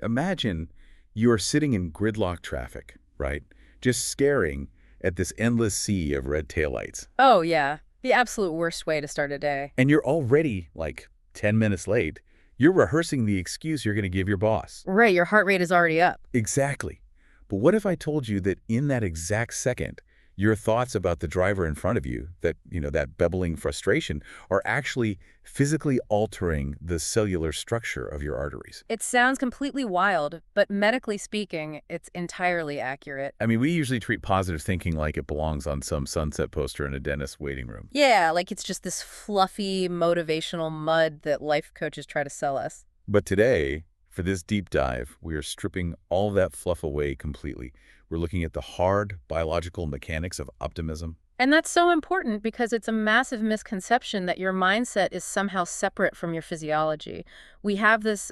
Imagine you're sitting in gridlock traffic, right? Just staring at this endless sea of red taillights. Oh, yeah. The absolute worst way to start a day. And you're already, like, 10 minutes late. You're rehearsing the excuse you're going to give your boss. Right, your heart rate is already up. Exactly. But what if I told you that in that exact second, your thoughts about the driver in front of you, that bubbling frustration, are actually physically altering the cellular structure of your arteries? It sounds completely wild, but medically speaking, it's entirely accurate. I mean, we usually treat positive thinking like it belongs on some sunset poster in a dentist's waiting room. Yeah, like it's just this fluffy, motivational mud that life coaches try to sell us. But today, for this deep dive, we are stripping all that fluff away completely. We're looking at the hard biological mechanics of optimism. And that's so important because it's a massive misconception that your mindset is somehow separate from your physiology. We have this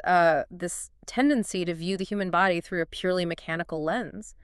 tendency to view the human body through a purely mechanical lens.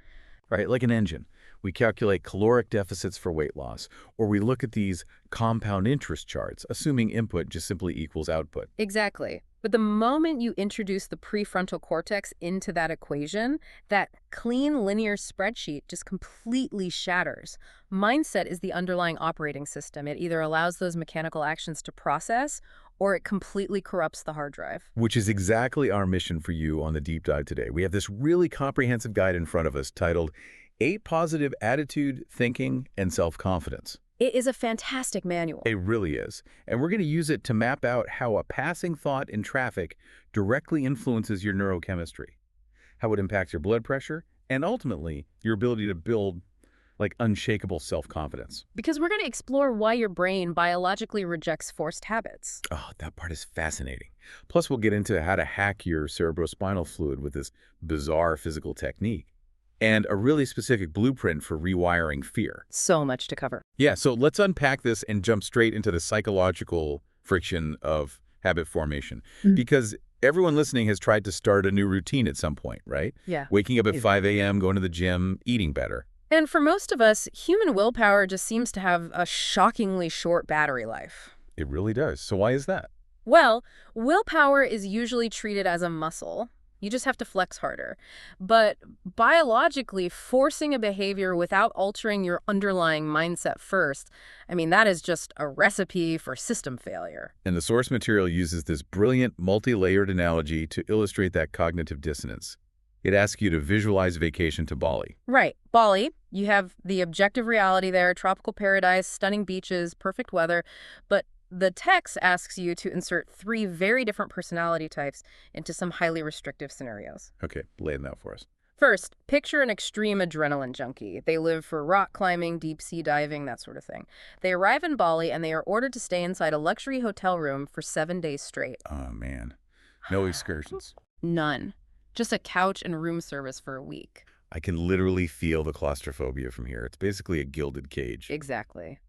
Right, like an engine. We calculate caloric deficits for weight loss, or we look at these compound interest charts, assuming input just simply equals output. Exactly. But the moment you introduce the prefrontal cortex into that equation, that clean linear spreadsheet just completely shatters. Mindset is the underlying operating system. It either allows those mechanical actions to process, or it completely corrupts the hard drive. Which is exactly our mission for you on the deep dive today. We have this really comprehensive guide in front of us titled 8 Positive Attitude, Thinking, and Self-Confidence. It is a fantastic manual. It really is. And we're going to use it to map out how a passing thought in traffic directly influences your neurochemistry, how it impacts your blood pressure, and ultimately your ability to build unshakable self-confidence. Because we're going to explore why your brain biologically rejects forced habits. Oh, that part is fascinating. Plus, we'll get into how to hack your cerebrospinal fluid with this bizarre physical technique and a really specific blueprint for rewiring fear. So much to cover. Yeah, so let's unpack this and jump straight into the psychological friction of habit formation. Because everyone listening has tried to start a new routine at some point, right? Yeah. Waking up at 5 a.m., going to the gym, eating better. And for most of us, human willpower just seems to have a shockingly short battery life. It really does. So why is that? Well, willpower is usually treated as a muscle. You just have to flex harder. But biologically, forcing a behavior without altering your underlying mindset first, that is just a recipe for system failure. And the source material uses this brilliant, multi-layered analogy to illustrate that cognitive dissonance. It asks you to visualize vacation to Bali. Right. Bali, you have the objective reality there, tropical paradise, stunning beaches, perfect weather, but the text asks you to insert 3 very different personality types into some highly restrictive scenarios. Okay, lay them out for us. First, picture an extreme adrenaline junkie. They live for rock climbing, deep sea diving, that sort of thing. They arrive in Bali and they are ordered to stay inside a luxury hotel room for 7 days straight. Oh, man. No excursions. None. Just a couch and room service for a week. I can literally feel the claustrophobia from here. It's basically a gilded cage. Exactly.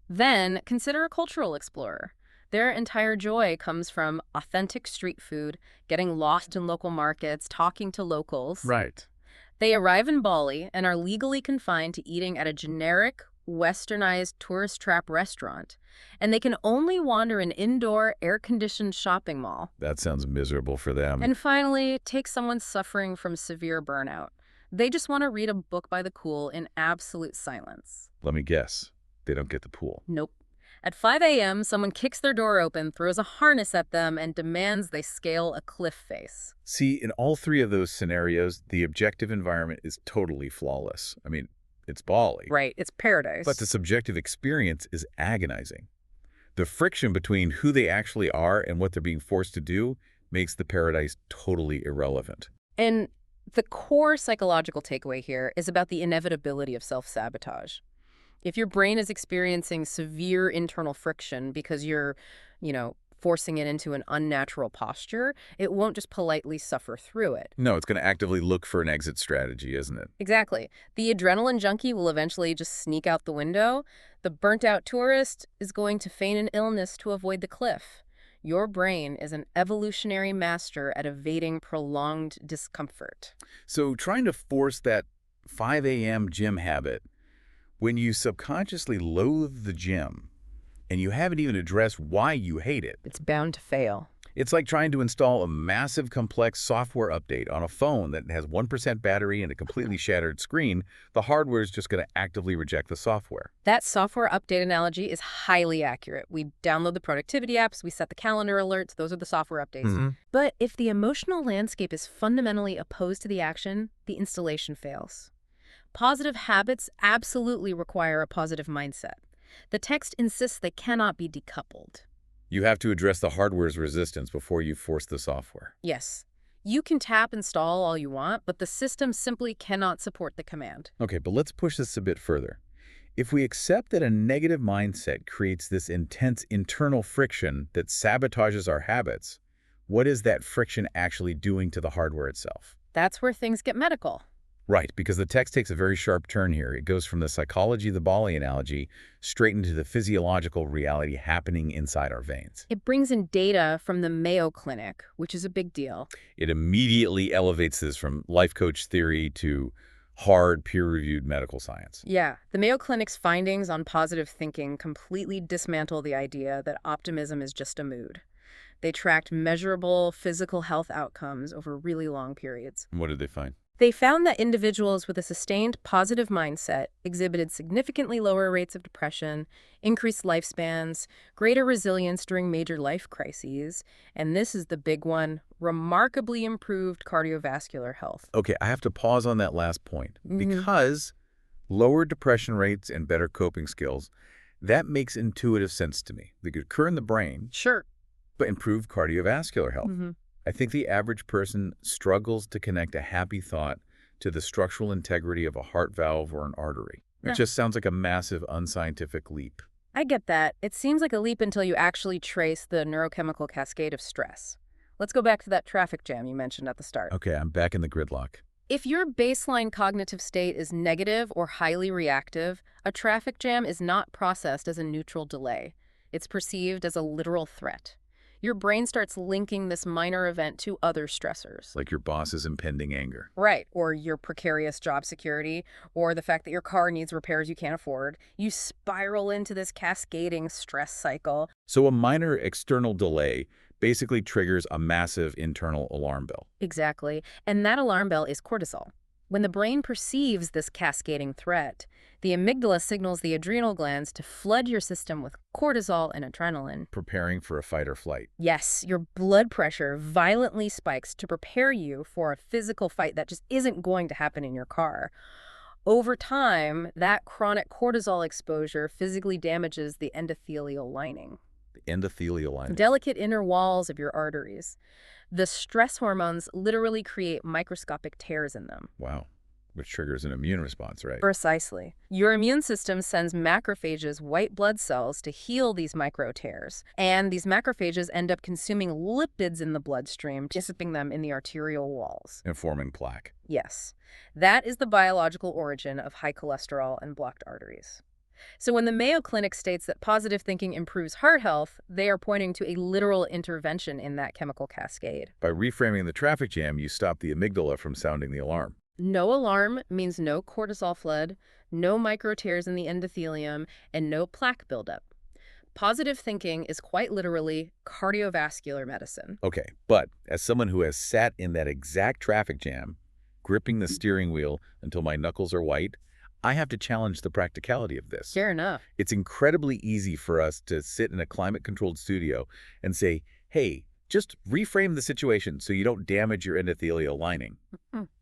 Then consider a cultural explorer. Their entire joy comes from authentic street food, getting lost in local markets, talking to locals. Right. They arrive in Bali and are legally confined to eating at a generic, westernized tourist trap restaurant, and they can only wander an indoor, air-conditioned shopping mall. That sounds miserable for them. And finally, take someone suffering from severe burnout. They just want to read a book by the pool in absolute silence. Let me guess. They don't get the pool. Nope. At 5 a.m., someone kicks their door open, throws a harness at them, and demands they scale a cliff face. See, in all 3 of those scenarios, the objective environment is totally flawless. It's Bali. Right, it's paradise. But the subjective experience is agonizing. The friction between who they actually are and what they're being forced to do makes the paradise totally irrelevant. And the core psychological takeaway here is about the inevitability of self-sabotage. If your brain is experiencing severe internal friction because you're, forcing it into an unnatural posture, it won't just politely suffer through it. No, it's going to actively look for an exit strategy, isn't it? Exactly. The adrenaline junkie will eventually just sneak out the window. The burnt-out tourist is going to feign an illness to avoid the cliff. Your brain is an evolutionary master at evading prolonged discomfort. So trying to force that 5 a.m. gym habit, when you subconsciously loathe the gym and you haven't even addressed why you hate it, It's bound to fail. It's like trying to install a massive complex software update on a phone that has 1% battery and a completely shattered screen. The hardware is just going to actively reject the software. That software update analogy is highly accurate. We download the productivity apps, we set the calendar alerts, those are the software updates. But if the emotional landscape is fundamentally opposed to the action, the installation fails. Positive habits absolutely require a positive mindset. The text insists they cannot be decoupled. You have to address the hardware's resistance before you force the software. Yes, you can tap install all you want, but the system simply cannot support the command. Okay, but let's push this a bit further. If we accept that a negative mindset creates this intense internal friction that sabotages our habits, what is that friction actually doing to the hardware itself? That's where things get medical. Right, because the text takes a very sharp turn here. It goes from the psychology of the bally analogy straight into the physiological reality happening inside our veins. It brings in data from the Mayo Clinic, which is a big deal. It immediately elevates this from life coach theory to hard, peer-reviewed medical science. Yeah, the Mayo Clinic's findings on positive thinking completely dismantle the idea that optimism is just a mood. They tracked measurable physical health outcomes over really long periods. And what did they find? They found that individuals with a sustained positive mindset exhibited significantly lower rates of depression, increased lifespans, greater resilience during major life crises, and this is the big one, remarkably improved cardiovascular health. Okay, I have to pause on that last point because lower depression rates and better coping skills, that makes intuitive sense to me. They could occur in the brain, Sure. but improve cardiovascular health. I think the average person struggles to connect a happy thought to the structural integrity of a heart valve or an artery. It Yeah. just sounds like a massive unscientific leap. I get that. It seems like a leap until you actually trace the neurochemical cascade of stress. Let's go back to that traffic jam you mentioned at the start. Okay, I'm back in the gridlock. If your baseline cognitive state is negative or highly reactive, a traffic jam is not processed as a neutral delay. It's perceived as a literal threat. Your brain starts linking this minor event to other stressors. Like your boss's impending anger. Right, or your precarious job security, or the fact that your car needs repairs you can't afford. You spiral into this cascading stress cycle. So a minor external delay basically triggers a massive internal alarm bell. Exactly, and that alarm bell is cortisol. When the brain perceives this cascading threat, the amygdala signals the adrenal glands to flood your system with cortisol and adrenaline. Preparing for a fight or flight. Yes, your blood pressure violently spikes to prepare you for a physical fight that just isn't going to happen in your car. Over time, that chronic cortisol exposure physically damages the endothelial lining, The endothelial the lining. delicate inner walls of your arteries. The stress hormones literally create microscopic tears in them. Wow. Which triggers an immune response, right? Precisely. Your immune system sends macrophages white blood cells to heal these micro tears. And these macrophages end up consuming lipids in the bloodstream, dissipating them in the arterial walls. And forming plaque. Yes, that is the biological origin of high cholesterol and blocked arteries. So when the Mayo Clinic states that positive thinking improves heart health, they are pointing to a literal intervention in that chemical cascade. By reframing the traffic jam, you stop the amygdala from sounding the alarm. No alarm means no cortisol flood, no micro tears in the endothelium, and no plaque buildup. Positive thinking is quite literally cardiovascular medicine. Okay, but as someone who has sat in that exact traffic jam, gripping the steering wheel until my knuckles are white, I have to challenge the practicality of this. Fair enough. It's incredibly easy for us to sit in a climate-controlled studio and say, hey, just reframe the situation so you don't damage your endothelial lining.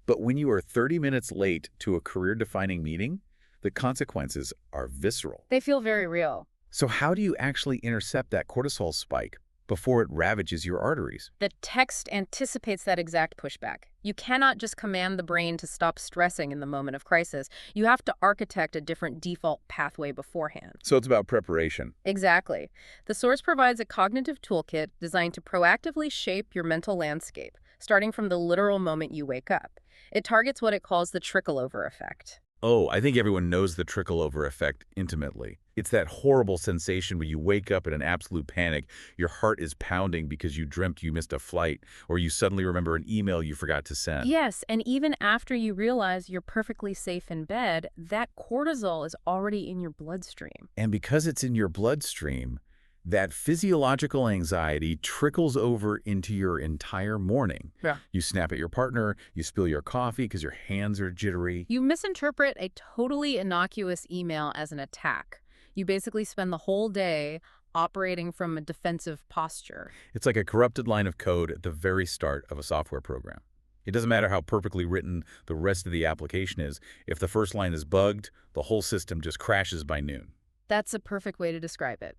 But when you are 30 minutes late to a career-defining meeting, the consequences are visceral. They feel very real. So how do you actually intercept that cortisol spike before it ravages your arteries? The text anticipates that exact pushback. You cannot just command the brain to stop stressing in the moment of crisis. You have to architect a different default pathway beforehand. So it's about preparation. Exactly. The source provides a cognitive toolkit designed to proactively shape your mental landscape, starting from the literal moment you wake up. It targets what it calls the trickle-over effect. Oh, I think everyone knows the trickle-over effect intimately. It's that horrible sensation when you wake up in an absolute panic, your heart is pounding because you dreamt you missed a flight, or you suddenly remember an email you forgot to send. Yes, and even after you realize you're perfectly safe in bed, that cortisol is already in your bloodstream. And because it's in your bloodstream, That physiological anxiety trickles over into your entire morning. Yeah. You snap at your partner, you spill your coffee because your hands are jittery. You misinterpret a totally innocuous email as an attack. You basically spend the whole day operating from a defensive posture. It's like a corrupted line of code at the very start of a software program. It doesn't matter how perfectly written the rest of the application is. If the first line is bugged, the whole system just crashes by noon. That's a perfect way to describe it.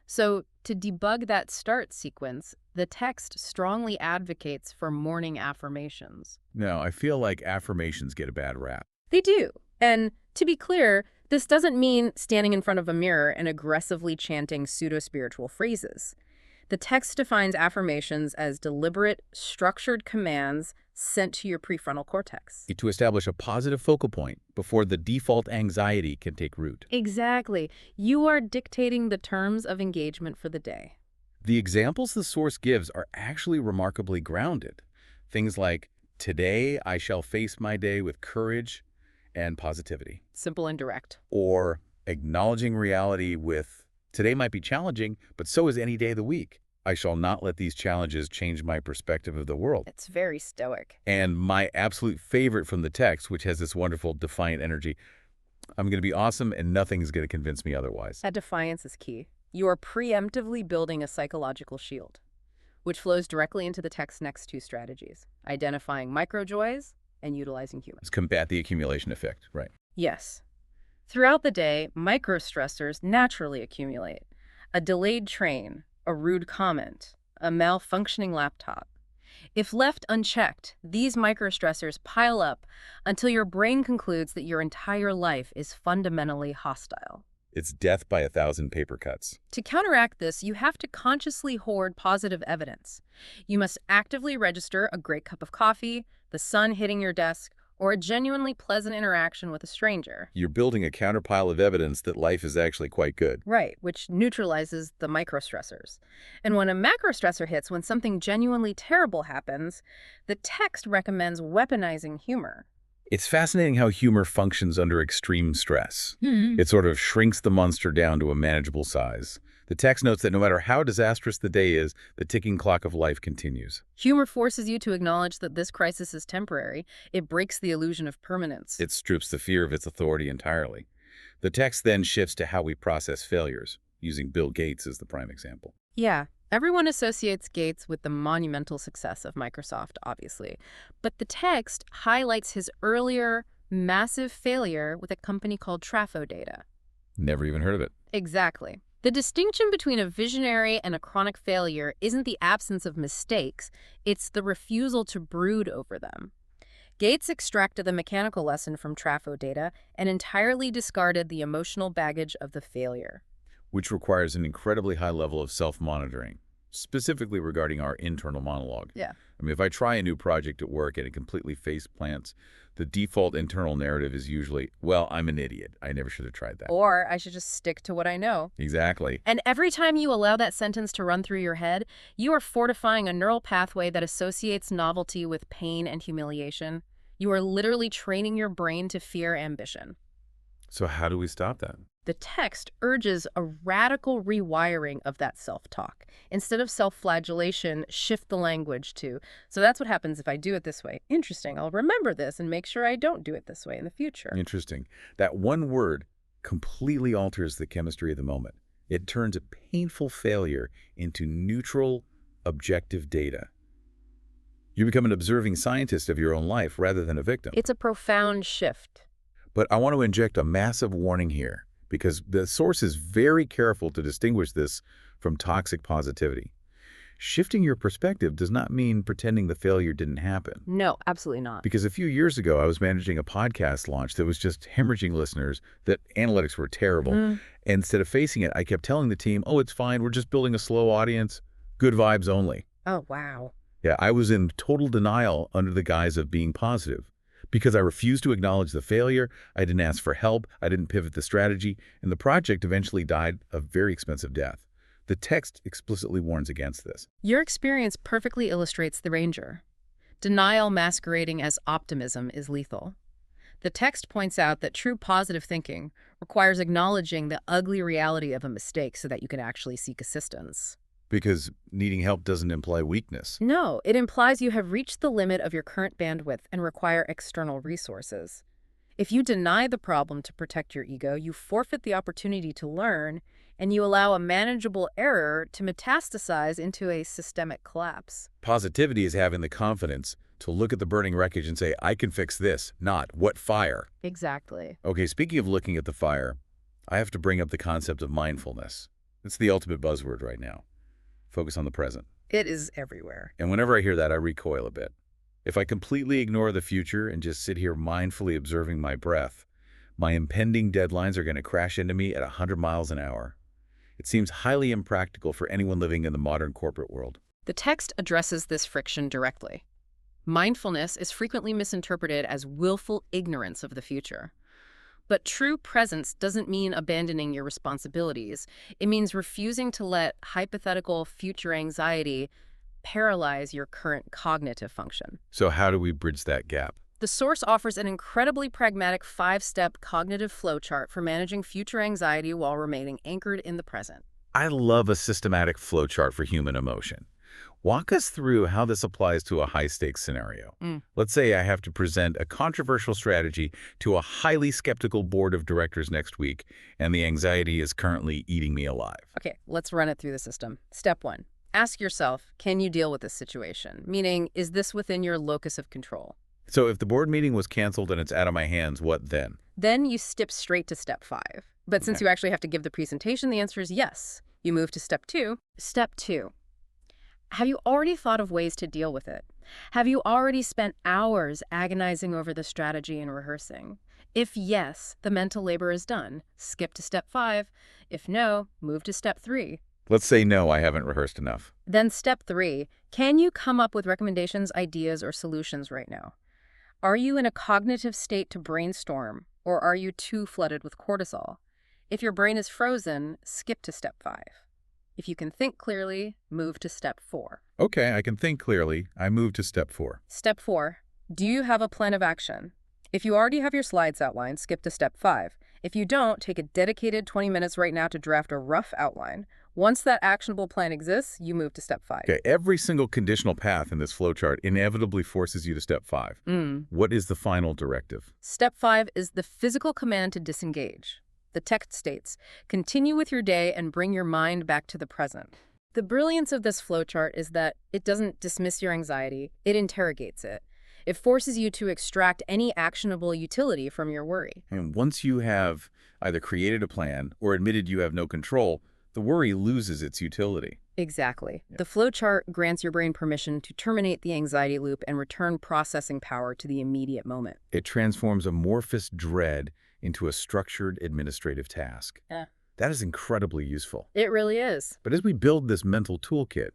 So, to debug that start sequence, the text strongly advocates for morning affirmations. Now, I feel like affirmations get a bad rap. They do. And to be clear, this doesn't mean standing in front of a mirror and aggressively chanting pseudo-spiritual phrases. The text defines affirmations as deliberate, structured commands sent to your prefrontal cortex. To establish a positive focal point before the default anxiety can take root. Exactly. You are dictating the terms of engagement for the day. The examples the source gives are actually remarkably grounded. Things like, today I shall face my day with courage and positivity. Simple and direct. Or acknowledging reality with, today might be challenging, but so is any day of the week. I shall not let these challenges change my perspective of the world. It's very stoic. And my absolute favorite from the text, which has this wonderful defiant energy, I'm going to be awesome and nothing is going to convince me otherwise. That defiance is key. You are preemptively building a psychological shield, which flows directly into the text's next two strategies, identifying micro-joys and utilizing humor. It's combat the accumulation effect, right? Yes. Throughout the day, micro-stressors naturally accumulate. A delayed train, a rude comment, a malfunctioning laptop. If left unchecked, these microstressors pile up until your brain concludes that your entire life is fundamentally hostile. It's death by 1,000 paper cuts. To counteract this, you have to consciously hoard positive evidence. You must actively register a great cup of coffee, the sun hitting your desk, or a genuinely pleasant interaction with a stranger. You're building a counterpile of evidence that life is actually quite good. Right, which neutralizes the microstressors. And when a macrostressor hits, when something genuinely terrible happens, the text recommends weaponizing humor. It's fascinating how humor functions under extreme stress. It sort of shrinks the monster down to a manageable size. The text notes that no matter how disastrous the day is, the ticking clock of life continues. Humor forces you to acknowledge that this crisis is temporary. It breaks the illusion of permanence. It strips the fear of its authority entirely. The text then shifts to how we process failures, using Bill Gates as the prime example. Yeah, everyone associates Gates with the monumental success of Microsoft, obviously. But the text highlights his earlier, massive failure with a company called Data. Never even heard of it. Exactly. The distinction between a visionary and a chronic failure isn't the absence of mistakes, it's the refusal to brood over them. Gates extracted the mechanical lesson from Data and entirely discarded the emotional baggage of the failure. Which requires an incredibly high level of self-monitoring, specifically regarding our internal monologue. Yeah. I mean, if I try a new project at work and it completely face plants, the default internal narrative is usually, well, I'm an idiot. I never should have tried that. Or I should just stick to what I know. Exactly. And every time you allow that sentence to run through your head, you are fortifying a neural pathway that associates novelty with pain and humiliation. You are literally training your brain to fear ambition. So how do we stop that? The text urges a radical rewiring of that self-talk. Instead of self-flagellation, shift the language to, so that's what happens if I do it this way. Interesting, I'll remember this and make sure I don't do it this way in the future. Interesting. That one word completely alters the chemistry of the moment. It turns a painful failure into neutral, objective data. You become an observing scientist of your own life rather than a victim. It's a profound shift. But I want to inject a massive warning here, because the source is very careful to distinguish this from toxic positivity. Shifting your perspective does not mean pretending the failure didn't happen. No, absolutely not. Because a few years ago, I was managing a podcast launch that was just hemorrhaging listeners, that analytics were terrible. And instead of facing it, I kept telling the team, oh, it's fine, we're just building a slow audience, good vibes only. Oh, wow. Yeah, I was in total denial under the guise of being positive. Because I refused to acknowledge the failure, I didn't ask for help, I didn't pivot the strategy, and the project eventually died a very expensive death. The text explicitly warns against this. Your experience perfectly illustrates the danger. Denial masquerading as optimism is lethal. The text points out that true positive thinking requires acknowledging the ugly reality of a mistake so that you can actually seek assistance. Because needing help doesn't imply weakness. No, it implies you have reached the limit of your current bandwidth and require external resources. If you deny the problem to protect your ego, you forfeit the opportunity to learn, and you allow a manageable error to metastasize into a systemic collapse. Positivity is having the confidence to look at the burning wreckage and say, I can fix this, not what fire. Exactly. Okay, speaking of looking at the fire, I have to bring up the concept of mindfulness. It's the ultimate buzzword right now. Focus on the present. It is everywhere. And whenever I hear that, I recoil a bit. If I completely ignore the future and just sit here mindfully observing my breath, my impending deadlines are going to crash into me at 100 miles an hour. It seems highly impractical for anyone living in the modern corporate world. The text addresses this friction directly. Mindfulness is frequently misinterpreted as willful ignorance of the future. But true presence doesn't mean abandoning your responsibilities. It means refusing to let hypothetical future anxiety paralyze your current cognitive function. So how do we bridge that gap? The source offers an incredibly pragmatic 5-step cognitive flowchart for managing future anxiety while remaining anchored in the present. I love a systematic flowchart for human emotion. Walk us through how this applies to a high-stakes scenario. Let's say I have to present a controversial strategy to a highly skeptical board of directors next week, and the anxiety is currently eating me alive. Okay, let's run it through the system. Step 1. Ask yourself, can you deal with this situation? Meaning, is this within your locus of control? So if the board meeting was canceled and it's out of my hands, what then? Then you skip straight to step 5. But since you actually have to give the presentation, the answer is yes. You move to step 2. Step 2. Have you already thought of ways to deal with it? Have you already spent hours agonizing over the strategy and rehearsing? If yes, the mental labor is done. Skip to step 5. If no, move to step 3. Let's say no, I haven't rehearsed enough. Then step 3. Can you come up with recommendations, ideas, or solutions right now? Are you in a cognitive state to brainstorm, or are you too flooded with cortisol? If your brain is frozen, skip to step 5. If you can think clearly, move to step 4. Okay, I can think clearly. I move to step 4. Step 4. Do you have a plan of action? If you already have your slides outlined, skip to step 5. If you don't, take a dedicated 20 minutes right now to draft a rough outline. Once that actionable plan exists, you move to step 5. Okay, every single conditional path in this flowchart inevitably forces you to step 5. What is the final directive? Step 5 is the physical command to disengage. The text states, continue with your day and bring your mind back to the present. The brilliance of this flowchart is that it doesn't dismiss your anxiety, it interrogates it. It forces you to extract any actionable utility from your worry. And once you have either created a plan or admitted you have no control, the worry loses its utility. Exactly. The flowchart grants your brain permission to terminate the anxiety loop and return processing power to the immediate moment. It transforms amorphous dread into a structured administrative task. That is incredibly useful. It really is. But as we build this mental toolkit,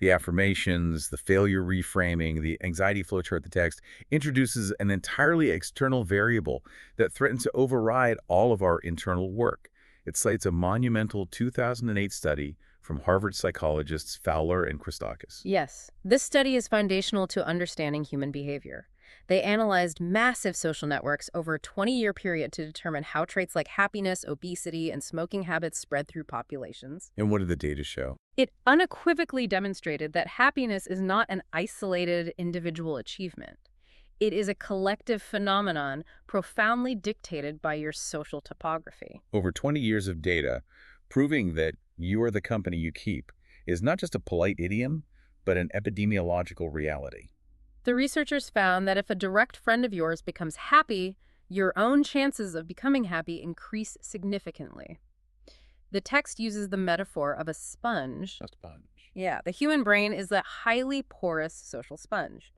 the affirmations, the failure reframing, the anxiety flowchart, the text, introduces an entirely external variable that threatens to override all of our internal work. It cites a monumental 2008 study from Harvard psychologists Fowler and Christakis. Yes. This study is foundational to understanding human behavior. They analyzed massive social networks over a 20-year period to determine how traits like happiness, obesity, and smoking habits spread through populations. And what did the data show? It unequivocally demonstrated that happiness is not an isolated individual achievement. It is a collective phenomenon profoundly dictated by your social topography. Over 20 years of data proving that you are the company you keep is not just a polite idiom, but an epidemiological reality. The researchers found that if a direct friend of yours becomes happy, your own chances of becoming happy increase significantly. The text uses the metaphor of a sponge. A sponge. Yeah, the human brain is a highly porous social sponge.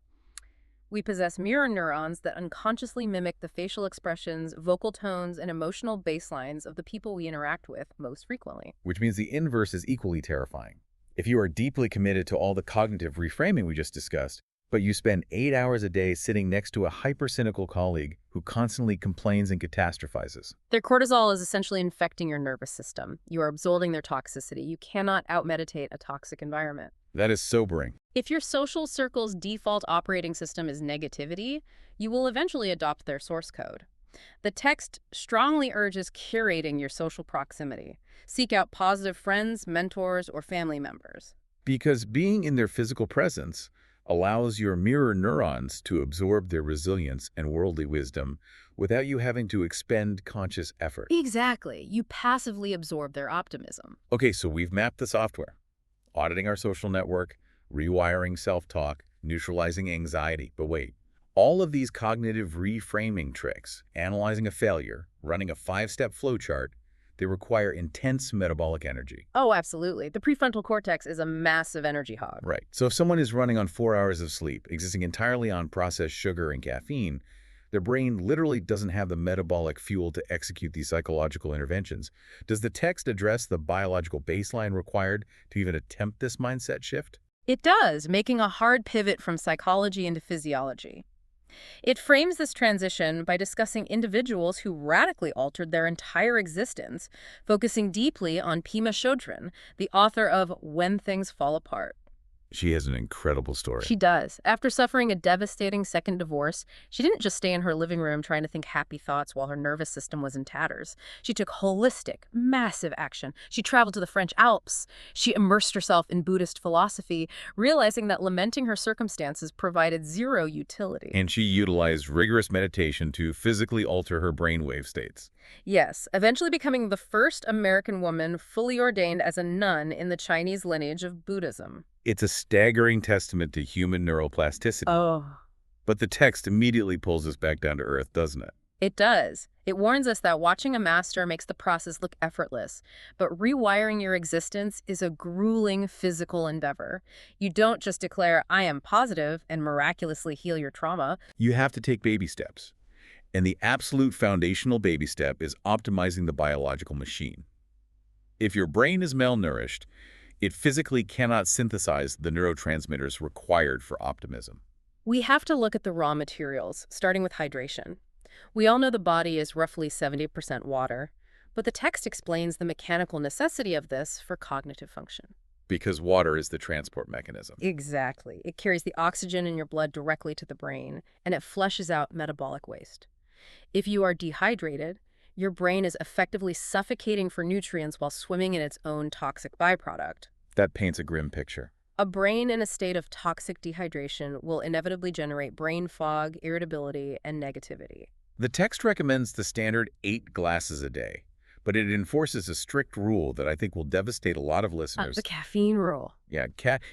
We possess mirror neurons that unconsciously mimic the facial expressions, vocal tones, and emotional baselines of the people we interact with most frequently. Which means the inverse is equally terrifying. If you are deeply committed to all the cognitive reframing we just discussed, but you spend 8 hours a day sitting next to a hyper-cynical colleague who constantly complains and catastrophizes. Their cortisol is essentially infecting your nervous system. You are absorbing their toxicity. You cannot out-meditate a toxic environment. That is sobering. If your social circle's default operating system is negativity, you will eventually adopt their source code. The text strongly urges curating your social proximity. Seek out positive friends, mentors, or family members. Because being in their physical presence allows your mirror neurons to absorb their resilience and worldly wisdom without you having to expend conscious effort. Exactly. You passively absorb their optimism. Okay, so we've mapped the software, auditing our social network, rewiring self-talk, neutralizing anxiety. But wait, all of these cognitive reframing tricks, analyzing a failure, running a 5-step flowchart, they require intense metabolic energy. Oh, absolutely. The prefrontal cortex is a massive energy hog. Right. So if someone is running on 4 hours of sleep, existing entirely on processed sugar and caffeine, their brain literally doesn't have the metabolic fuel to execute these psychological interventions. Does the text address the biological baseline required to even attempt this mindset shift? It does, making a hard pivot from psychology into physiology. It frames this transition by discussing individuals who radically altered their entire existence, focusing deeply on Pema Chodron, the author of When Things Fall Apart. She has an incredible story. She does. After suffering a devastating second divorce, she didn't just stay in her living room trying to think happy thoughts while her nervous system was in tatters. She took holistic, massive action. She traveled to the French Alps. She immersed herself in Buddhist philosophy, realizing that lamenting her circumstances provided zero utility. And she utilized rigorous meditation to physically alter her brainwave states. Yes, eventually becoming the first American woman fully ordained as a nun in the Chinese lineage of Buddhism. It's a staggering testament to human neuroplasticity. Oh. But the text immediately pulls us back down to earth, doesn't it? It does. It warns us that watching a master makes the process look effortless, but rewiring your existence is a grueling physical endeavor. You don't just declare, I am positive, and miraculously heal your trauma. You have to take baby steps. And the absolute foundational baby step is optimizing the biological machine. If your brain is malnourished, it physically cannot synthesize the neurotransmitters required for optimism. We have to look at the raw materials, starting with hydration. We all know the body is roughly 70% water, but the text explains the mechanical necessity of this for cognitive function. Because water is the transport mechanism. Exactly. It carries the oxygen in your blood directly to the brain, and it flushes out metabolic waste. If you are dehydrated, your brain is effectively suffocating for nutrients while swimming in its own toxic byproduct. That paints a grim picture. A brain in a state of toxic dehydration will inevitably generate brain fog, irritability, and negativity. The text recommends the standard 8 glasses a day, but it enforces a strict rule that I think will devastate a lot of listeners. The caffeine rule. Yeah,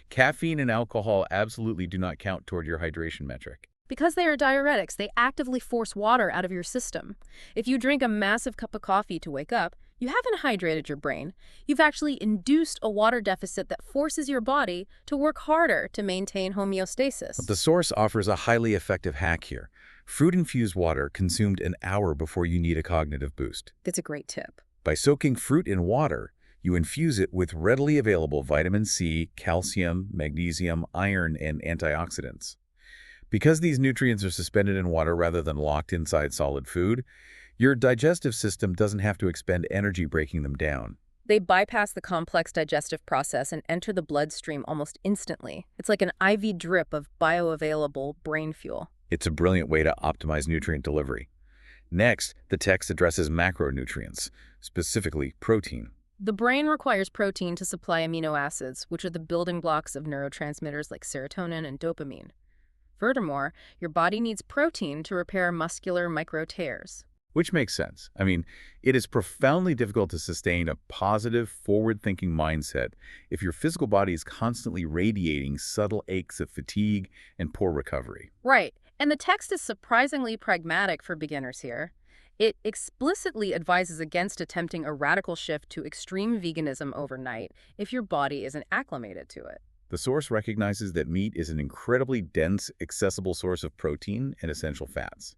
caffeine and alcohol absolutely do not count toward your hydration metric. Because they are diuretics, they actively force water out of your system. If you drink a massive cup of coffee to wake up, you haven't hydrated your brain. You've actually induced a water deficit that forces your body to work harder to maintain homeostasis. The source offers a highly effective hack here. Fruit-infused water consumed an hour before you need a cognitive boost. That's a great tip. By soaking fruit in water, you infuse it with readily available vitamin C, calcium, magnesium, iron, and antioxidants. Because these nutrients are suspended in water rather than locked inside solid food, your digestive system doesn't have to expend energy breaking them down. They bypass the complex digestive process and enter the bloodstream almost instantly. It's like an IV drip of bioavailable brain fuel. It's a brilliant way to optimize nutrient delivery. Next, the text addresses macronutrients, specifically protein. The brain requires protein to supply amino acids, which are the building blocks of neurotransmitters like serotonin and dopamine. Furthermore, your body needs protein to repair muscular micro-tears. Which makes sense. I mean, it is profoundly difficult to sustain a positive, forward-thinking mindset if your physical body is constantly radiating subtle aches of fatigue and poor recovery. Right, and the text is surprisingly pragmatic for beginners here. It explicitly advises against attempting a radical shift to extreme veganism overnight if your body isn't acclimated to it. The source recognizes that meat is an incredibly dense, accessible source of protein and essential fats.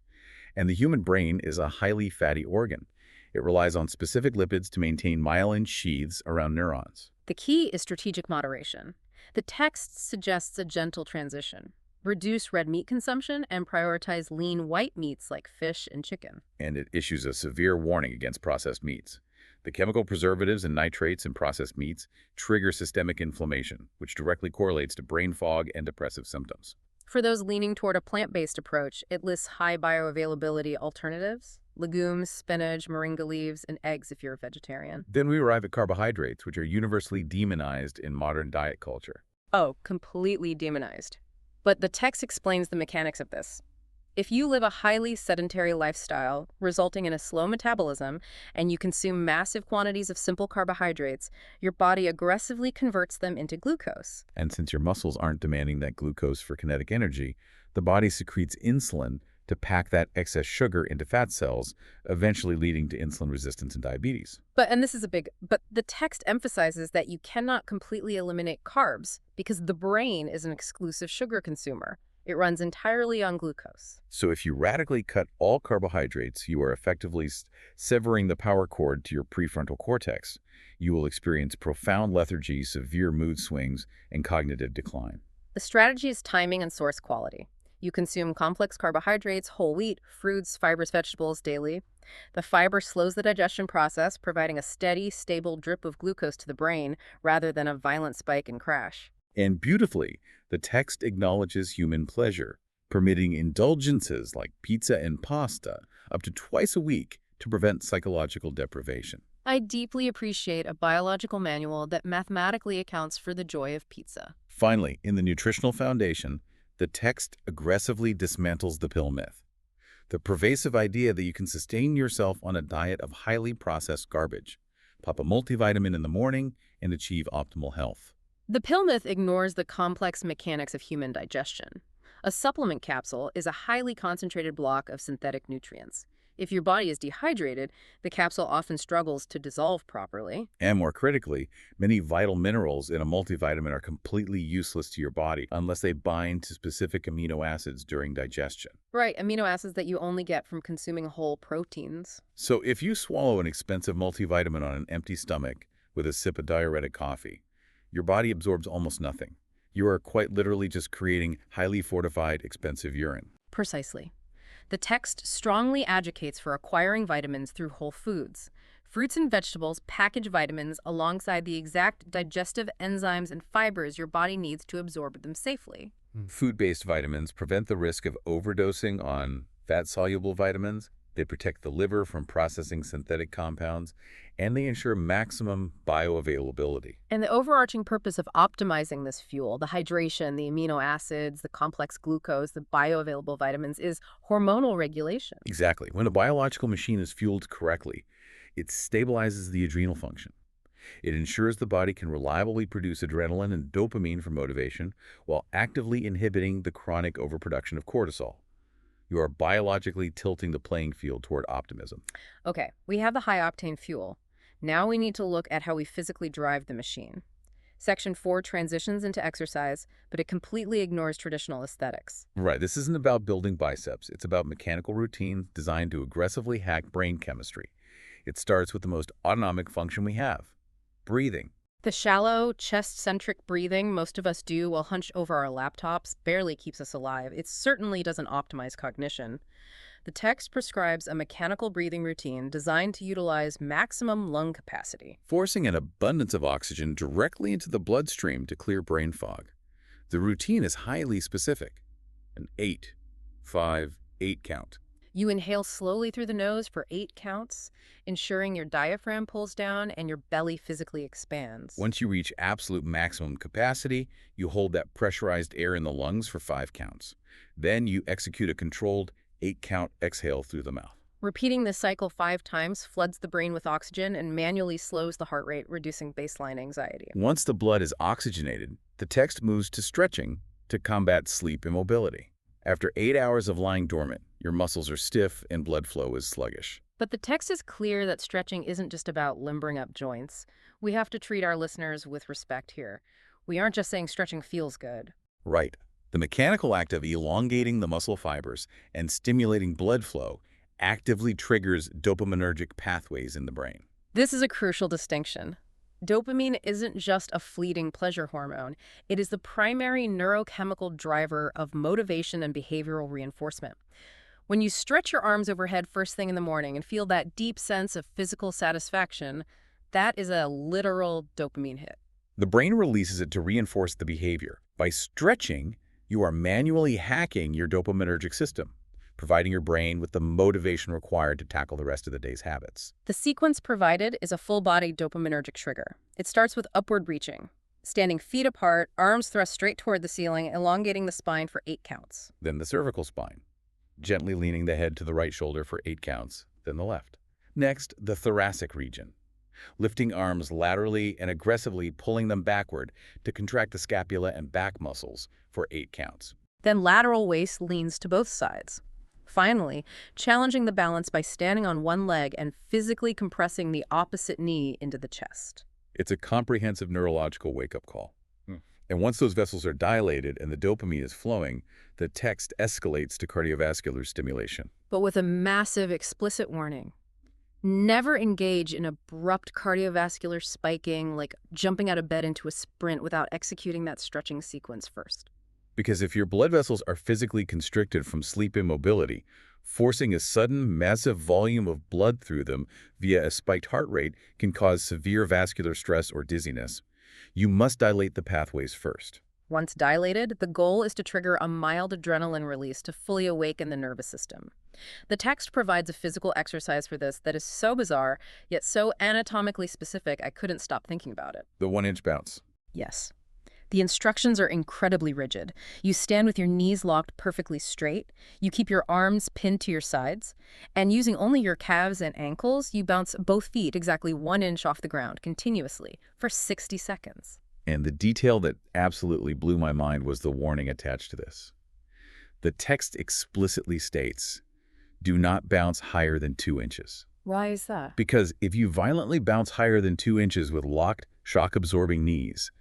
And the human brain is a highly fatty organ. It relies on specific lipids to maintain myelin sheaths around neurons. The key is strategic moderation. The text suggests a gentle transition. Reduce red meat consumption and prioritize lean white meats like fish and chicken. And it issues a severe warning against processed meats. The chemical preservatives and nitrates in processed meats trigger systemic inflammation, which directly correlates to brain fog and depressive symptoms. For those leaning toward a plant-based approach, it lists high bioavailability alternatives. legumes, spinach, moringa leaves, and eggs if you're a vegetarian. Then we arrive at carbohydrates, which are universally demonized in modern diet culture. Oh, completely demonized. But the text explains the mechanics of this. If you live a highly sedentary lifestyle, resulting in a slow metabolism, and you consume massive quantities of simple carbohydrates, your body aggressively converts them into glucose. And since your muscles aren't demanding that glucose for kinetic energy, the body secretes insulin to pack that excess sugar into fat cells, eventually leading to insulin resistance and diabetes. And this is but the text emphasizes that you cannot completely eliminate carbs because the brain is an exclusive sugar consumer. It runs entirely on glucose. So if you radically cut all carbohydrates, you are effectively severing the power cord to your prefrontal cortex. You will experience profound lethargy, severe mood swings, and cognitive decline. The strategy is timing and source quality. You consume complex carbohydrates, whole wheat, fruits, fibrous vegetables daily. The fiber slows the digestion process, providing a steady, stable drip of glucose to the brain rather than a violent spike and crash. And beautifully, the text acknowledges human pleasure, permitting indulgences like pizza and pasta up to twice a week to prevent psychological deprivation. I deeply appreciate a biological manual that mathematically accounts for the joy of pizza. Finally, in the nutritional foundation, the text aggressively dismantles the pill myth, the pervasive idea that you can sustain yourself on a diet of highly processed garbage, pop a multivitamin in the morning, and achieve optimal health. The pill myth ignores the complex mechanics of human digestion. A supplement capsule is a highly concentrated block of synthetic nutrients. If your body is dehydrated, the capsule often struggles to dissolve properly. And more critically, many vital minerals in a multivitamin are completely useless to your body unless they bind to specific amino acids during digestion. Right, amino acids that you only get from consuming whole proteins. So if you swallow an expensive multivitamin on an empty stomach with a sip of diuretic coffee, your body absorbs almost nothing. You are quite literally just creating highly fortified, expensive urine. Precisely. The text strongly advocates for acquiring vitamins through whole foods. Fruits and vegetables package vitamins alongside the exact digestive enzymes and fibers your body needs to absorb them safely. Food-based vitamins prevent the risk of overdosing on fat-soluble vitamins. They protect the liver from processing synthetic compounds, and they ensure maximum bioavailability. And the overarching purpose of optimizing this fuel, the hydration, the amino acids, the complex glucose, the bioavailable vitamins, is hormonal regulation. Exactly. When a biological machine is fueled correctly, it stabilizes the adrenal function. It ensures the body can reliably produce adrenaline and dopamine for motivation while actively inhibiting the chronic overproduction of cortisol. You are biologically tilting the playing field toward optimism. Okay, we have the high-octane fuel. Now we need to look at how we physically drive the machine. Section 4 transitions into exercise, but it completely ignores traditional aesthetics. Right, this isn't about building biceps. It's about mechanical routines designed to aggressively hack brain chemistry. It starts with the most autonomic function we have, breathing. The shallow, chest-centric breathing most of us do while hunched over our laptops barely keeps us alive. It certainly doesn't optimize cognition. The text prescribes a mechanical breathing routine designed to utilize maximum lung capacity. Forcing an abundance of oxygen directly into the bloodstream to clear brain fog. The routine is highly specific, an 8-5-8 count. You inhale slowly through the nose for 8 counts, ensuring your diaphragm pulls down and your belly physically expands. Once you reach absolute maximum capacity, you hold that pressurized air in the lungs for 5 counts. Then you execute a controlled 8-count exhale through the mouth. Repeating this cycle 5 times floods the brain with oxygen and manually slows the heart rate, reducing baseline anxiety. Once the blood is oxygenated, the text moves to stretching to combat sleep immobility. After 8 hours of lying dormant, your muscles are stiff and blood flow is sluggish. But the text is clear that stretching isn't just about limbering up joints. We have to treat our listeners with respect here. We aren't just saying stretching feels good. Right. The mechanical act of elongating the muscle fibers and stimulating blood flow actively triggers dopaminergic pathways in the brain. This is a crucial distinction. Dopamine isn't just a fleeting pleasure hormone. It is the primary neurochemical driver of motivation and behavioral reinforcement. When you stretch your arms overhead first thing in the morning and feel that deep sense of physical satisfaction, that is a literal dopamine hit. The brain releases it to reinforce the behavior. By stretching, you are manually hacking your dopaminergic system. providing your brain with the motivation required to tackle the rest of the day's habits. The sequence provided is a full-body dopaminergic trigger. It starts with upward reaching, standing feet apart, arms thrust straight toward the ceiling, elongating the spine for 8 counts. Then the cervical spine, gently leaning the head to the right shoulder for 8 counts, then the left. Next, the thoracic region, lifting arms laterally and aggressively pulling them backward to contract the scapula and back muscles for 8 counts. Then lateral waist leans to both sides. Finally, challenging the balance by standing on one leg and physically compressing the opposite knee into the chest. It's a comprehensive neurological wake-up call. And once those vessels are dilated and the dopamine is flowing, the text escalates to cardiovascular stimulation. But with a massive explicit warning. Never engage in abrupt cardiovascular spiking, like jumping out of bed into a sprint without executing that stretching sequence first. Because if your blood vessels are physically constricted from sleep immobility, forcing a sudden, massive volume of blood through them via a spiked heart rate can cause severe vascular stress or dizziness. You must dilate the pathways first. Once dilated, the goal is to trigger a mild adrenaline release to fully awaken the nervous system. The text provides a physical exercise for this that is so bizarre, yet so anatomically specific I couldn't stop thinking about it. The 1-inch bounce. Yes. The instructions are incredibly rigid. You stand with your knees locked perfectly straight, you keep your arms pinned to your sides, and using only your calves and ankles, you bounce both feet exactly 1 inch off the ground continuously for 60 seconds. And the detail that absolutely blew my mind was the warning attached to this. The text explicitly states, do not bounce higher than 2 inches. Why is that? Because if you violently bounce higher than 2 inches with locked, shock-absorbing knees,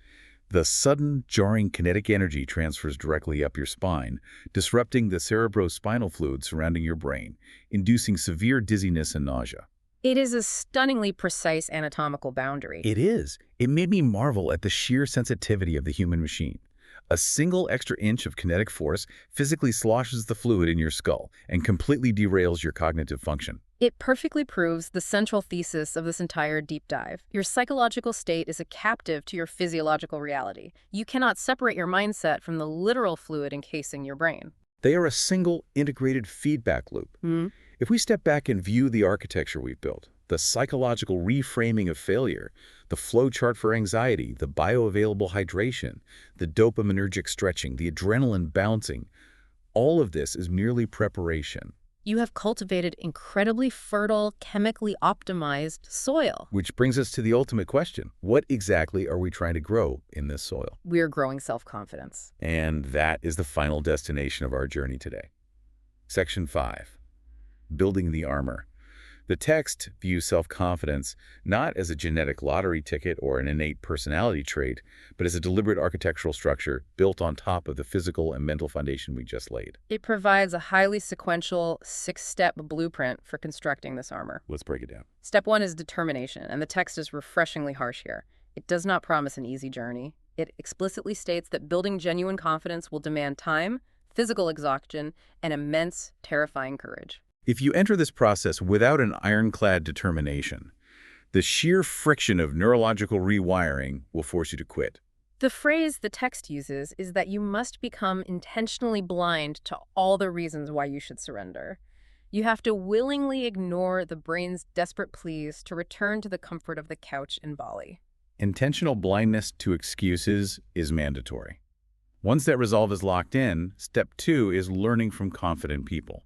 the sudden, jarring kinetic energy transfers directly up your spine, disrupting the cerebrospinal fluid surrounding your brain, inducing severe dizziness and nausea. It is a stunningly precise anatomical boundary. It is. It made me marvel at the sheer sensitivity of the human machine. A single extra inch of kinetic force physically sloshes the fluid in your skull and completely derails your cognitive function. It perfectly proves the central thesis of this entire deep dive. Your psychological state is a captive to your physiological reality. You cannot separate your mindset from the literal fluid encasing your brain. They are a single, integrated feedback loop. If we step back and view the architecture we've built, the psychological reframing of failure, the flow chart for anxiety, the bioavailable hydration, the dopaminergic stretching, the adrenaline bouncing, all of this is merely preparation. You have cultivated incredibly fertile, chemically optimized soil. Which brings us to the ultimate question. What exactly are we trying to grow in this soil? We're growing self-confidence. And that is the final destination of our journey today. Section 5. Building the armor. The text views self-confidence not as a genetic lottery ticket or an innate personality trait, but as a deliberate architectural structure built on top of the physical and mental foundation we just laid. It provides a highly sequential 6-step blueprint for constructing this armor. Let's break it down. Step 1 is determination, and the text is refreshingly harsh here. It does not promise an easy journey. It explicitly states that building genuine confidence will demand time, physical exhaustion, and immense, terrifying courage. If you enter this process without an ironclad determination, the sheer friction of neurological rewiring will force you to quit. The phrase the text uses is that you must become intentionally blind to all the reasons why you should surrender. You have to willingly ignore the brain's desperate pleas to return to the comfort of the couch in Bali. Intentional blindness to excuses is mandatory. Once that resolve is locked in, step 2 is learning from confident people.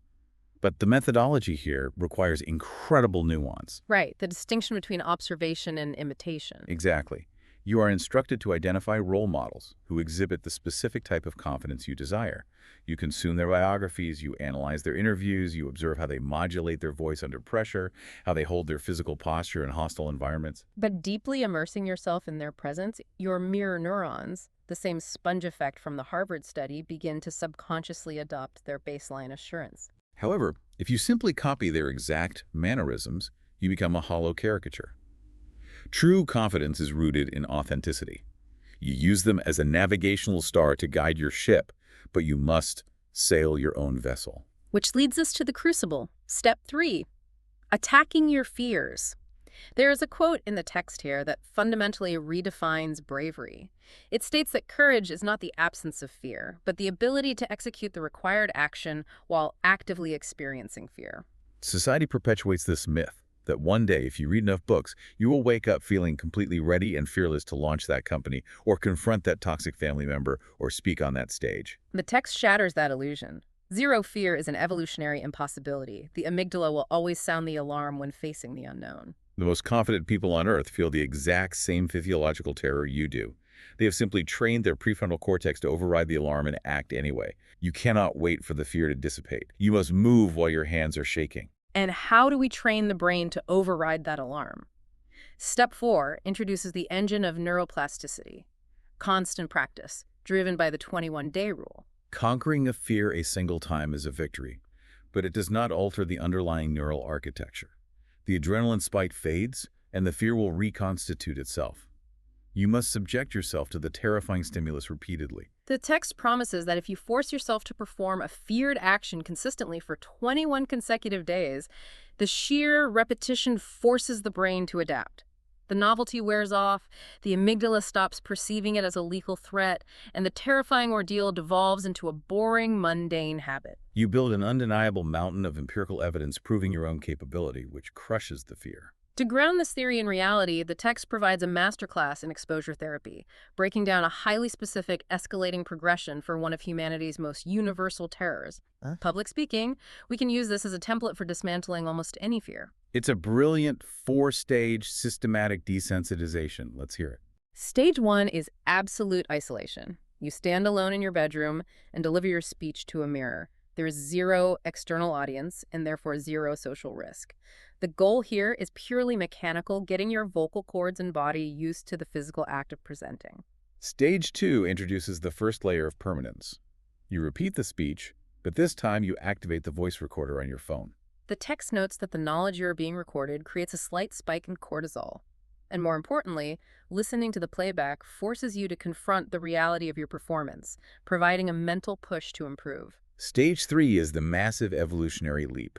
But the methodology here requires incredible nuance. Right, the distinction between observation and imitation. Exactly. You are instructed to identify role models who exhibit the specific type of confidence you desire. You consume their biographies, you analyze their interviews, you observe how they modulate their voice under pressure, how they hold their physical posture in hostile environments. But deeply immersing yourself in their presence, your mirror neurons, the same sponge effect from the Harvard study, begin to subconsciously adopt their baseline assurance. However, if you simply copy their exact mannerisms, you become a hollow caricature. True confidence is rooted in authenticity. You use them as a navigational star to guide your ship, but you must sail your own vessel. Which leads us to the crucible. Step 3, attacking your fears. There is a quote in the text here that fundamentally redefines bravery. It states that courage is not the absence of fear, but the ability to execute the required action while actively experiencing fear. Society perpetuates this myth that one day, if you read enough books, you will wake up feeling completely ready and fearless to launch that company or confront that toxic family member or speak on that stage. The text shatters that illusion. Zero fear is an evolutionary impossibility. The amygdala will always sound the alarm when facing the unknown. The most confident people on Earth feel the exact same physiological terror you do. They have simply trained their prefrontal cortex to override the alarm and act anyway. You cannot wait for the fear to dissipate. You must move while your hands are shaking. And how do we train the brain to override that alarm? Step 4 introduces the engine of neuroplasticity, constant practice, driven by the 21-day rule. Conquering a fear a single time is a victory, but it does not alter the underlying neural architecture. The adrenaline spike fades, and the fear will reconstitute itself. You must subject yourself to the terrifying stimulus repeatedly. The text promises that if you force yourself to perform a feared action consistently for 21 consecutive days, the sheer repetition forces the brain to adapt. The novelty wears off, the amygdala stops perceiving it as a lethal threat, and the terrifying ordeal devolves into a boring, mundane habit. You build an undeniable mountain of empirical evidence proving your own capability, which crushes the fear. To ground this theory in reality, the text provides a masterclass in exposure therapy, breaking down a highly specific, escalating progression for one of humanity's most universal terrors. Public speaking. We can use this as a template for dismantling almost any fear. It's a brilliant four-stage systematic desensitization. Let's hear it. Stage 1 is absolute isolation. You stand alone in your bedroom and deliver your speech to a mirror. There is zero external audience and therefore zero social risk. The goal here is purely mechanical, getting your vocal cords and body used to the physical act of presenting. Stage 2 introduces the first layer of permanence. You repeat the speech, but this time you activate the voice recorder on your phone. The text notes that the knowledge you are being recorded creates a slight spike in cortisol. And more importantly, listening to the playback forces you to confront the reality of your performance, providing a mental push to improve. Stage 3 is the massive evolutionary leap.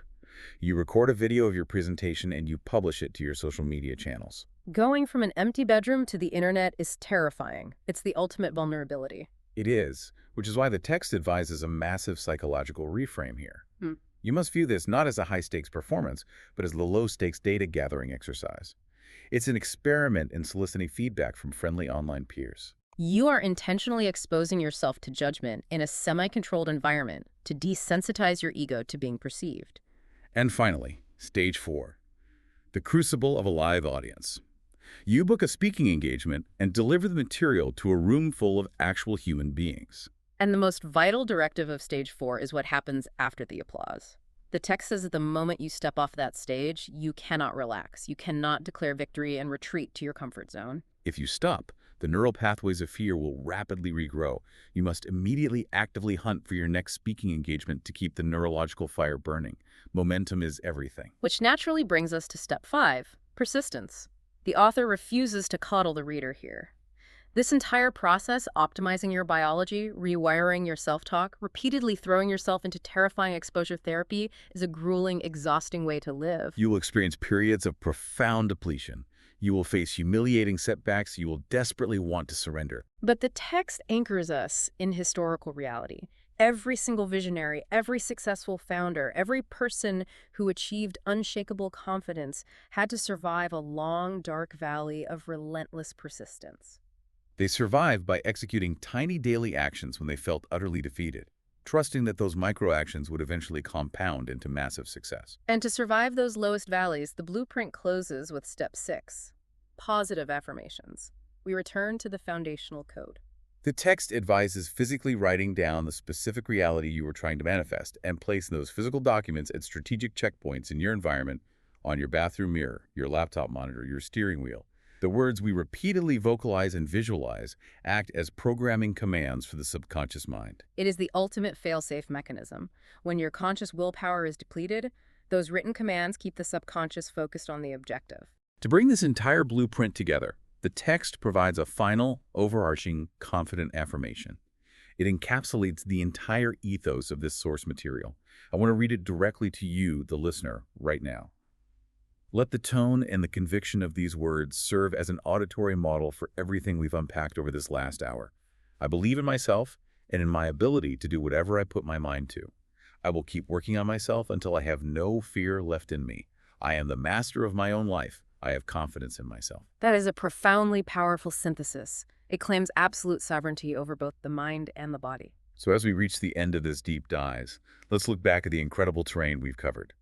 You record a video of your presentation and you publish it to your social media channels. Going from an empty bedroom to the internet is terrifying. It's the ultimate vulnerability. It is, which is why the text advises a massive psychological reframe here. You must view this not as a high-stakes performance, but as the low-stakes data-gathering exercise. It's an experiment in soliciting feedback from friendly online peers. You are intentionally exposing yourself to judgment in a semi-controlled environment to desensitize your ego to being perceived. And finally, Stage 4, the crucible of a live audience. You book a speaking engagement and deliver the material to a room full of actual human beings. And the most vital directive of Stage 4 is what happens after the applause. The text says that the moment you step off that stage, you cannot relax. You cannot declare victory and retreat to your comfort zone. If you stop, the neural pathways of fear will rapidly regrow. You must immediately actively hunt for your next speaking engagement to keep the neurological fire burning. Momentum is everything. Which naturally brings us to Step 5, persistence. The author refuses to coddle the reader here. This entire process, optimizing your biology, rewiring your self-talk, repeatedly throwing yourself into terrifying exposure therapy, is a grueling, exhausting way to live. You will experience periods of profound depletion. You will face humiliating setbacks. You will desperately want to surrender. But the text anchors us in historical reality. Every single visionary, every successful founder, every person who achieved unshakable confidence had to survive a long, dark valley of relentless persistence. They survived by executing tiny daily actions when they felt utterly defeated, trusting that those micro-actions would eventually compound into massive success. And to survive those lowest valleys, the blueprint closes with Step 6, positive affirmations. We return to the foundational code. The text advises physically writing down the specific reality you were trying to manifest and placing those physical documents at strategic checkpoints in your environment, on your bathroom mirror, your laptop monitor, your steering wheel. The words we repeatedly vocalize and visualize act as programming commands for the subconscious mind. It is the ultimate fail-safe mechanism. When your conscious willpower is depleted, those written commands keep the subconscious focused on the objective. To bring this entire blueprint together, the text provides a final, overarching, confident affirmation. It encapsulates the entire ethos of this source material. I want to read it directly to you, the listener, right now. Let the tone and the conviction of these words serve as an auditory model for everything we've unpacked over this last hour. I believe in myself and in my ability to do whatever I put my mind to. I will keep working on myself until I have no fear left in me. I am the master of my own life. I have confidence in myself. That is a profoundly powerful synthesis. It claims absolute sovereignty over both the mind and the body. So as we reach the end of this deep dive, let's look back at the incredible terrain we've covered.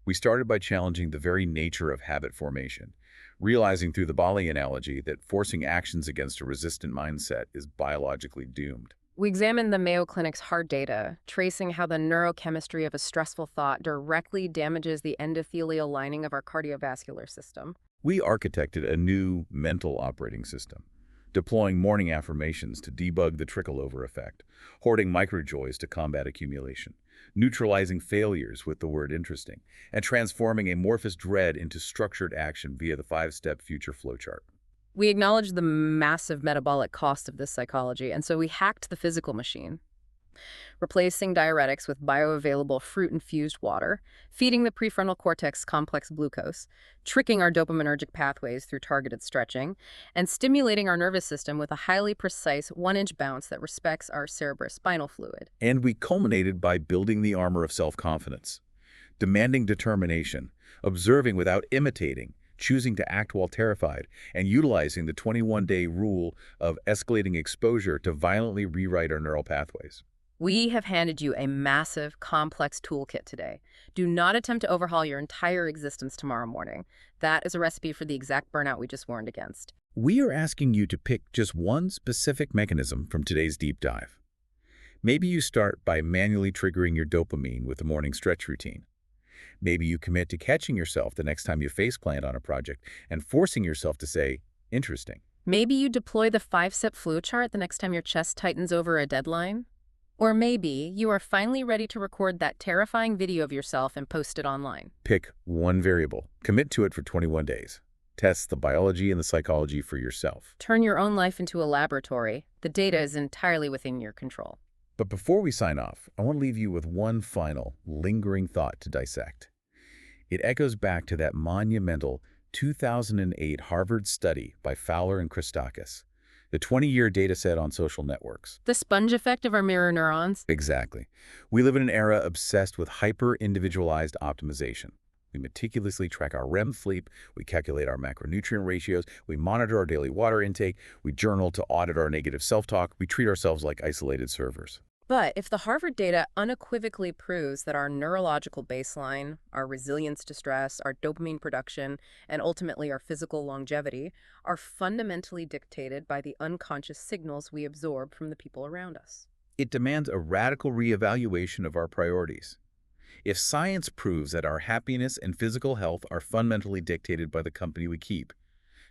We started by challenging the very nature of habit formation, realizing through the Bali analogy that forcing actions against a resistant mindset is biologically doomed. We examined the Mayo Clinic's hard data, tracing how the neurochemistry of a stressful thought directly damages the endothelial lining of our cardiovascular system. We architected a new mental operating system, deploying morning affirmations to debug the trickle-over effect, hoarding microjoys to combat accumulation, neutralizing failures with the word interesting, and transforming amorphous dread into structured action via the 5-step future flowchart. We acknowledged the massive metabolic cost of this psychology, and so we hacked the physical machine, replacing diuretics with bioavailable fruit-infused water, feeding the prefrontal cortex complex glucose, tricking our dopaminergic pathways through targeted stretching, and stimulating our nervous system with a highly precise 1-inch bounce that respects our cerebrospinal fluid. And we culminated by building the armor of self-confidence, demanding determination, observing without imitating, choosing to act while terrified, and utilizing the 21-day rule of escalating exposure to violently rewrite our neural pathways. We have handed you a massive, complex toolkit today. Do not attempt to overhaul your entire existence tomorrow morning. That is a recipe for the exact burnout we just warned against. We are asking you to pick just one specific mechanism from today's deep dive. Maybe you start by manually triggering your dopamine with a morning stretch routine. Maybe you commit to catching yourself the next time you faceplant on a project and forcing yourself to say, interesting. Maybe you deploy the 5-step flow chart the next time your chest tightens over a deadline. Or maybe you are finally ready to record that terrifying video of yourself and post it online. Pick one variable. Commit to it for 21 days. Test the biology and the psychology for yourself. Turn your own life into a laboratory. The data is entirely within your control. But before we sign off, I want to leave you with one final, lingering thought to dissect. It echoes back to that monumental 2008 Harvard study by Fowler and Christakis, the 20-year data set on social networks. The sponge effect of our mirror neurons? Exactly. We live in an era obsessed with hyper-individualized optimization. We meticulously track our REM sleep, we calculate our macronutrient ratios, we monitor our daily water intake, we journal to audit our negative self-talk, we treat ourselves like isolated servers. But if the Harvard data unequivocally proves that our neurological baseline, our resilience to stress, our dopamine production, and ultimately our physical longevity are fundamentally dictated by the unconscious signals we absorb from the people around us, It demands a radical reevaluation of our priorities. If science proves that our happiness and physical health are fundamentally dictated by the company we keep,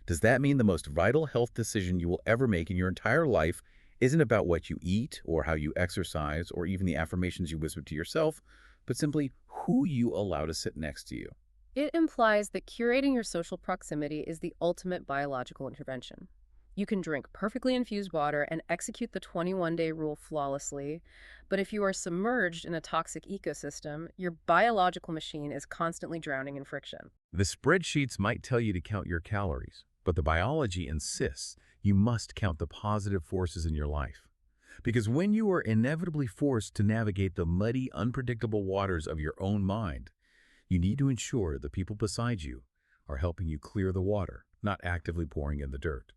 does that mean the most vital health decision you will ever make in your entire life isn't about what you eat or how you exercise or even the affirmations you whisper to yourself, but simply who you allow to sit next to you? it implies that curating your social proximity is the ultimate biological intervention. You can drink perfectly infused water and execute the 21-day rule flawlessly, but if you are submerged in a toxic ecosystem, your biological machine is constantly drowning in friction. The spreadsheets might tell you to count your calories, but the biology insists you must count the positive forces in your life. Because when you are inevitably forced to navigate the muddy, unpredictable waters of your own mind, you need to ensure the people beside you are helping you clear the water, not actively pouring in the dirt.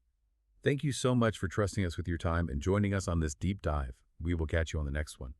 Thank you so much for trusting us with your time and joining us on this deep dive. We will catch you on the next one.